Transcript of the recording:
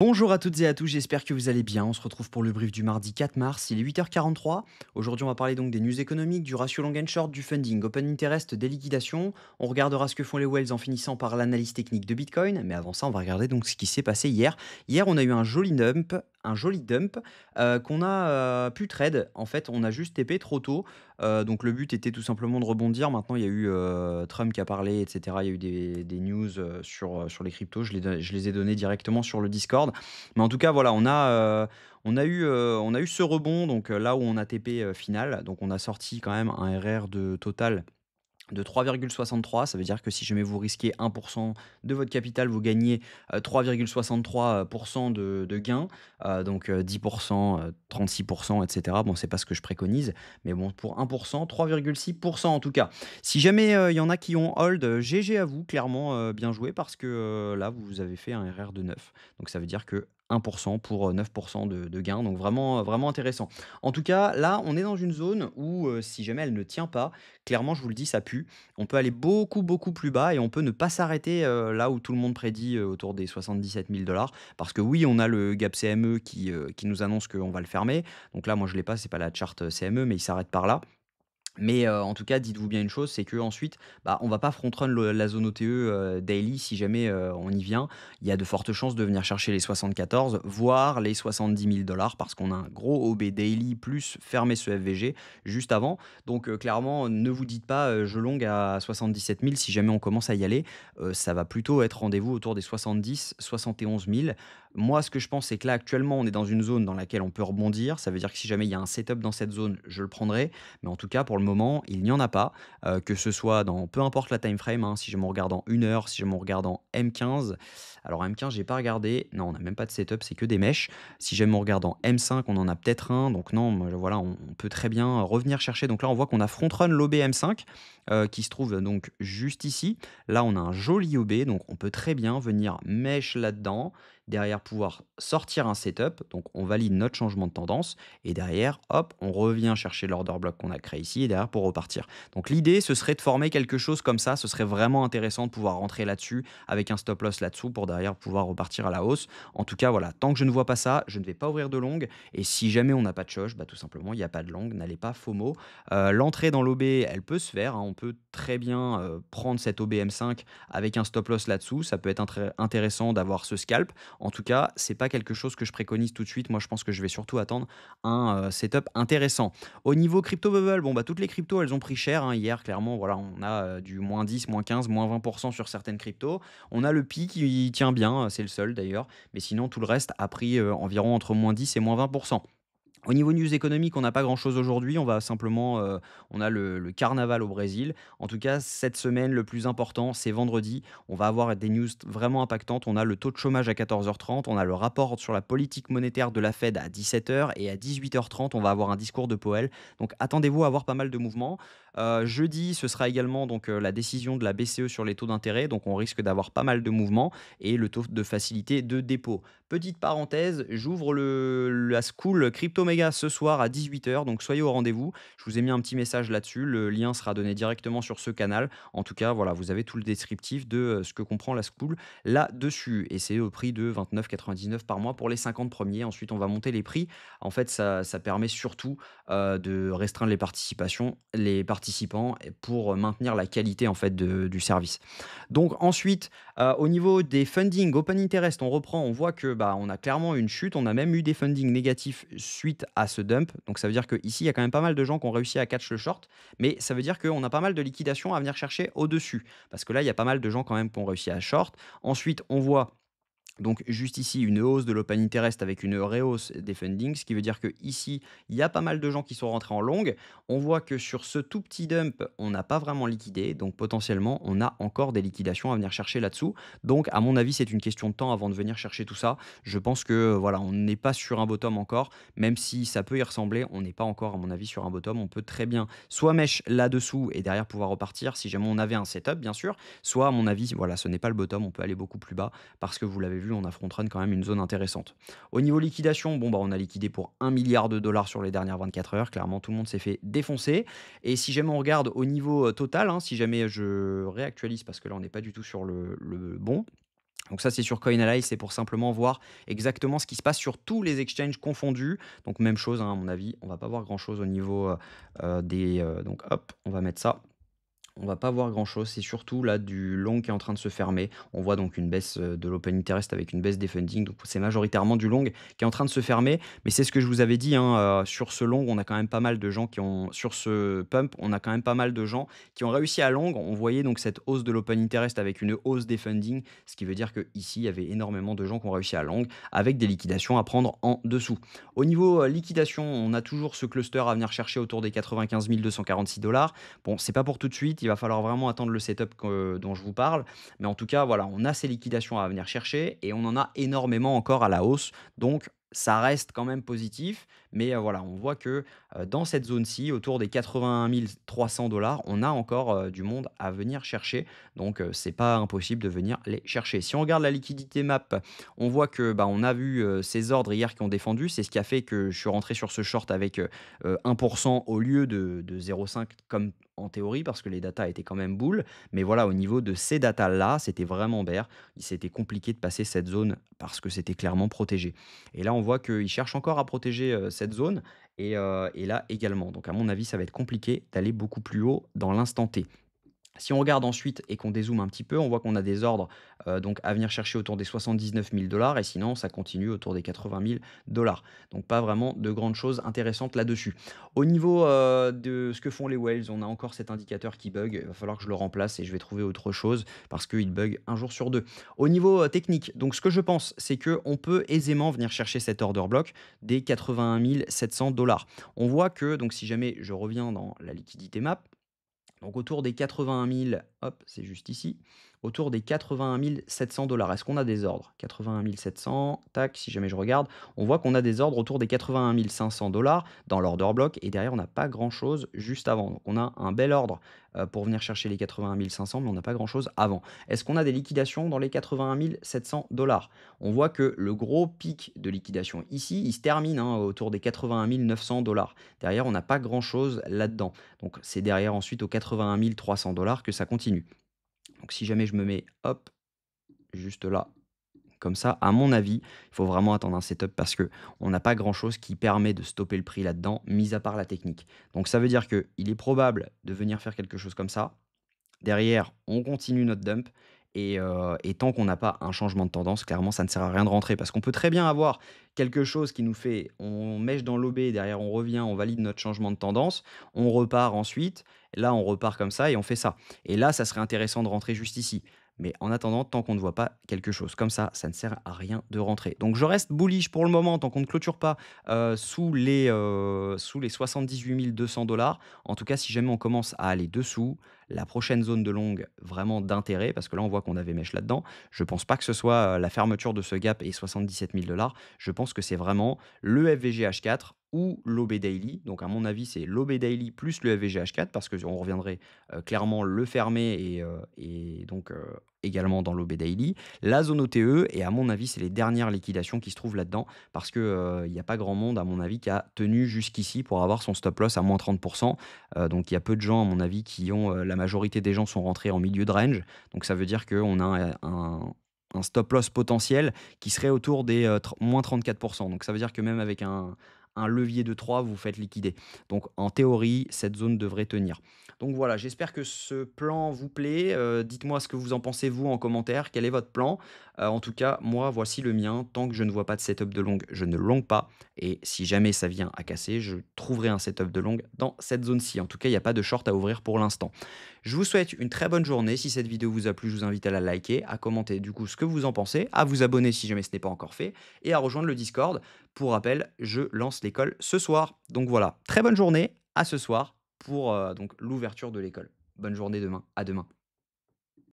Bonjour à toutes et à tous, j'espère que vous allez bien. On se retrouve pour le brief du mardi 4 mars, il est 8h43. Aujourd'hui, on va parler donc des news économiques, du ratio long and short, du funding, open interest, des liquidations. On regardera ce que font les whales en finissant par l'analyse technique de Bitcoin. Mais avant ça, on va regarder donc ce qui s'est passé hier. Hier, on a eu un joli dump qu'on a pu trade. En fait, on a juste TP trop tôt. Donc le but était tout simplement de rebondir. Maintenant, il y a eu Trump qui a parlé, etc. Il y a eu des news sur les cryptos. Je les ai donnés directement sur le Discord. Mais en tout cas, voilà, on a eu ce rebond, donc là où on a TP final, donc on a sorti quand même un RR de total de 3,63. Ça veut dire que si jamais vous risquez 1% de votre capital, vous gagnez 3,63% de gains, donc 10%, 36%, etc. Bon, c'est pas ce que je préconise, mais bon, pour 1%, 3,6% en tout cas. Si jamais il y en a qui ont hold, GG à vous, clairement, bien joué, parce que là, vous avez fait un RR de 9. Donc ça veut dire que 1% pour 9% de gains, donc vraiment, vraiment intéressant. En tout cas, là, on est dans une zone où si jamais elle ne tient pas, clairement, je vous le dis, ça pue. On peut aller beaucoup, beaucoup plus bas et on peut ne pas s'arrêter là où tout le monde prédit autour des 77 000 $. Parce que oui, on a le gap CME qui nous annonce qu'on va le fermer. Donc là, moi, je ne l'ai pas, c'est pas la charte CME, mais il s'arrête par là. Mais en tout cas, dites-vous bien une chose, c'est qu'ensuite, bah, on va pas front run la zone OTE daily si jamais on y vient. Il y a de fortes chances de venir chercher les 74, voire les 70 000 $ parce qu'on a un gros OB daily plus fermer ce FVG juste avant. Donc clairement, ne vous dites pas je long à 77 000 si jamais on commence à y aller. Ça va plutôt être rendez-vous autour des 70, 71 000. Moi, ce que je pense, c'est que là, actuellement, on est dans une zone dans laquelle on peut rebondir. Ça veut dire que si jamais il y a un setup dans cette zone, je le prendrai. Mais en tout cas, pour le moment, il n'y en a pas, que ce soit dans peu importe la time frame, hein, si je me regarde en 1 heure, si je me regarde en M15. Alors M15, j'ai pas regardé. Non, on n'a même pas de setup, c'est que des mèches. Si je me regarde en M5, on en a peut-être un. Donc non, voilà, on peut très bien revenir chercher. Donc là, on voit qu'on a front run l'OB M5 qui se trouve donc juste ici. Là, on a un joli OB, donc on peut très bien venir mèche là-dedans. Derrière, pouvoir sortir un setup. Donc on valide notre changement de tendance. Et derrière, hop, on revient chercher l'order block qu'on a créé ici et derrière pour repartir. Donc l'idée, ce serait de former quelque chose comme ça. Ce serait vraiment intéressant de pouvoir rentrer là-dessus avec un stop loss là-dessous pour derrière pouvoir repartir à la hausse. En tout cas, voilà, tant que je ne vois pas ça, je ne vais pas ouvrir de longue. Et si jamais on n'a pas de choche, bah, tout simplement, il n'y a pas de longue. N'allez pas FOMO. L'entrée dans l'OB, elle peut se faire, hein. On peut très bien prendre cette OBM5 avec un stop loss là-dessous. Ça peut être intéressant d'avoir ce scalp. En tout cas, c'est pas quelque chose que je préconise tout de suite. Moi, je pense que je vais surtout attendre un setup intéressant. Au niveau crypto bubble, bon, bah, toutes les cryptos, elles ont pris cher, hein. Hier, clairement, voilà, on a du moins 10, moins 15, moins 20% sur certaines cryptos. On a le Pi qui tient bien, c'est le seul d'ailleurs. Mais sinon, tout le reste a pris environ entre moins 10 et moins 20%. Au niveau news économique, on n'a pas grand-chose aujourd'hui. On va simplement, on a le carnaval au Brésil. En tout cas, cette semaine, le plus important, c'est vendredi. On va avoir des news vraiment impactantes. On a le taux de chômage à 14h30. On a le rapport sur la politique monétaire de la Fed à 17h. Et à 18h30, on va avoir un discours de Powell. Donc, attendez-vous à avoir pas mal de mouvements. Jeudi, ce sera également donc la décision de la BCE sur les taux d'intérêt. Donc, on risque d'avoir pas mal de mouvements. Et le taux de facilité de dépôt. Petite parenthèse, j'ouvre la school Crypto Mega ce soir à 18h, donc soyez au rendez-vous. Je vous ai mis un petit message là-dessus, le lien sera donné directement sur ce canal. En tout cas, voilà, vous avez tout le descriptif de ce que comprend la school là-dessus. Et c'est au prix de 29,99 par mois pour les 50 premiers. Ensuite, on va monter les prix. En fait, ça permet surtout de restreindre les participants pour maintenir la qualité en fait du service. Donc ensuite, au niveau des funding, open interest, on reprend, on voit que bah, on a clairement une chute, on a même eu des funding négatifs suite à ce dump. Donc ça veut dire qu'ici, il y a quand même pas mal de gens qui ont réussi à catch le short, mais ça veut dire qu'on a pas mal de liquidations à venir chercher au-dessus. Parce que là, il y a pas mal de gens quand même qui ont réussi à short. Ensuite, on voit donc juste ici, une hausse de l'open interest avec une rehausse des fundings, ce qui veut dire que ici, il y a pas mal de gens qui sont rentrés en longue. On voit que sur ce tout petit dump, on n'a pas vraiment liquidé, donc potentiellement, on a encore des liquidations à venir chercher là-dessous. Donc, à mon avis, c'est une question de temps avant de venir chercher tout ça. Je pense que voilà, on n'est pas sur un bottom encore, même si ça peut y ressembler, on n'est pas encore, à mon avis, sur un bottom. On peut très bien soit mèche là-dessous et derrière pouvoir repartir, si jamais on avait un setup, bien sûr, soit, à mon avis, voilà, ce n'est pas le bottom, on peut aller beaucoup plus bas parce que vous l'avez vu, on a front run quand même une zone intéressante. Au niveau liquidation, bon, bah, on a liquidé pour 1 milliard de dollars sur les dernières 24 heures. Clairement, tout le monde s'est fait défoncer. Et si jamais on regarde au niveau total, hein, si jamais je réactualise, parce que là, on n'est pas du tout sur le bon, Donc ça, c'est sur CoinAlyse, c'est pour simplement voir exactement ce qui se passe sur tous les exchanges confondus. Donc même chose, hein, à mon avis, on va pas voir grand-chose au niveau, donc hop, on va mettre ça. On va pas voir grand-chose, c'est surtout là du long qui est en train de se fermer. On voit donc une baisse, de l'open interest avec une baisse des funding, donc c'est majoritairement du long qui est en train de se fermer. Mais c'est ce que je vous avais dit, hein, sur ce long, on a quand même pas mal de gens qui ont sur ce pump, on a quand même pas mal de gens qui ont réussi à long. On voyait donc cette hausse de l'open interest avec une hausse des funding, ce qui veut dire qu'ici, il y avait énormément de gens qui ont réussi à long avec des liquidations à prendre en dessous. Au niveau, liquidation, on a toujours ce cluster à venir chercher autour des 95 246 $. Bon, c'est pas pour tout de suite, il va falloir vraiment attendre le setup dont je vous parle. Mais en tout cas, voilà, on a ces liquidations à venir chercher et on en a énormément encore à la hausse. Donc, ça reste quand même positif. Mais voilà, on voit que dans cette zone-ci, autour des 81 300 $, on a encore du monde à venir chercher. Donc, c'est pas impossible de venir les chercher. Si on regarde la liquidité map, on voit que bah, on a vu ces ordres hier qui ont défendu. C'est ce qui a fait que je suis rentré sur ce short avec 1% au lieu de 0,5 comme en théorie, parce que les datas étaient quand même bull. Mais voilà, au niveau de ces datas-là, c'était vraiment bear. C'était compliqué de passer cette zone parce que c'était clairement protégé. Et là, on voit qu'ils cherchent encore à protéger cette zone et là également. Donc, à mon avis, ça va être compliqué d'aller beaucoup plus haut dans l'instant T. Si on regarde ensuite et qu'on dézoome un petit peu, on voit qu'on a des ordres donc à venir chercher autour des 79 000 $ et sinon ça continue autour des 80 000 $. Donc pas vraiment de grandes choses intéressantes là-dessus. Au niveau de ce que font les whales, on a encore cet indicateur qui bug. Il va falloir que je le remplace et je vais trouver autre chose parce qu'il bug un jour sur deux. Au niveau technique, donc ce que je pense, c'est qu'on peut aisément venir chercher cet order block des 81 700 $. On voit que, donc si jamais je reviens dans la liquidité map, donc autour des 81 000, hop, c'est juste ici, autour des 81 700 $. Est-ce qu'on a des ordres? 81 700, tac, si jamais je regarde, on voit qu'on a des ordres autour des 81 500 $ dans l'order block et derrière on n'a pas grand-chose juste avant. Donc on a un bel ordre pour venir chercher les 81 500, mais on n'a pas grand-chose avant. Est-ce qu'on a des liquidations dans les 81 700 $? On voit que le gros pic de liquidation ici, il se termine hein, autour des 81 900 $. Derrière, on n'a pas grand-chose là-dedans. Donc c'est derrière ensuite aux 81 300 $ que ça continue. Donc si jamais je me mets, hop, juste là, comme ça, à mon avis, il faut vraiment attendre un setup parce que on n'a pas grand-chose qui permet de stopper le prix là-dedans, mis à part la technique. Donc ça veut dire qu'il est probable de venir faire quelque chose comme ça. Derrière, on continue notre dump et tant qu'on n'a pas un changement de tendance, clairement, ça ne sert à rien de rentrer parce qu'on peut très bien avoir quelque chose qui nous fait on mèche dans l'OB, derrière on revient, on valide notre changement de tendance, on repart ensuite, là on repart comme ça et on fait ça. Et là, ça serait intéressant de rentrer juste ici. Mais en attendant, tant qu'on ne voit pas quelque chose comme ça ne sert à rien de rentrer. Donc je reste bullish pour le moment tant qu'on ne clôture pas, sous les 78 200 $. En tout cas, si jamais on commence à aller dessous, la prochaine zone de longue vraiment d'intérêt, parce que là on voit qu'on avait mèche là-dedans, je pense pas que ce soit la fermeture de ce gap et 77 000 $. Je pense que c'est vraiment le FVGH4 ou l'OB Daily. Donc à mon avis, c'est l'OB Daily plus le FVGH4 parce qu'on reviendrait clairement le fermer et donc également dans l'OB Daily. La zone OTE, et à mon avis, c'est les dernières liquidations qui se trouvent là-dedans parce que il n'y a pas grand monde, à mon avis, qui a tenu jusqu'ici pour avoir son stop loss à moins 30%. Donc il y a peu de gens, à mon avis, qui ont la majorité des gens sont rentrés en milieu de range. Donc ça veut dire qu'on a un stop loss potentiel qui serait autour des moins 34%. Donc ça veut dire que même avec un levier de 3, vous faites liquider. Donc en théorie, cette zone devrait tenir. Donc voilà, j'espère que ce plan vous plaît. Dites-moi ce que vous en pensez, vous, en commentaire. Quel est votre plan? En tout cas, moi, voici le mien. Tant que je ne vois pas de setup de longue, je ne longue pas. Et si jamais ça vient à casser, je trouverai un setup de longue dans cette zone-ci. En tout cas, il n'y a pas de short à ouvrir pour l'instant. Je vous souhaite une très bonne journée. Si cette vidéo vous a plu, je vous invite à la liker, à commenter du coup ce que vous en pensez, à vous abonner si jamais ce n'est pas encore fait, et à rejoindre le Discord. Pour rappel, je lance l'école ce soir. Donc voilà, très bonne journée, à ce soir pour donc l'ouverture de l'école. Bonne journée demain, à demain.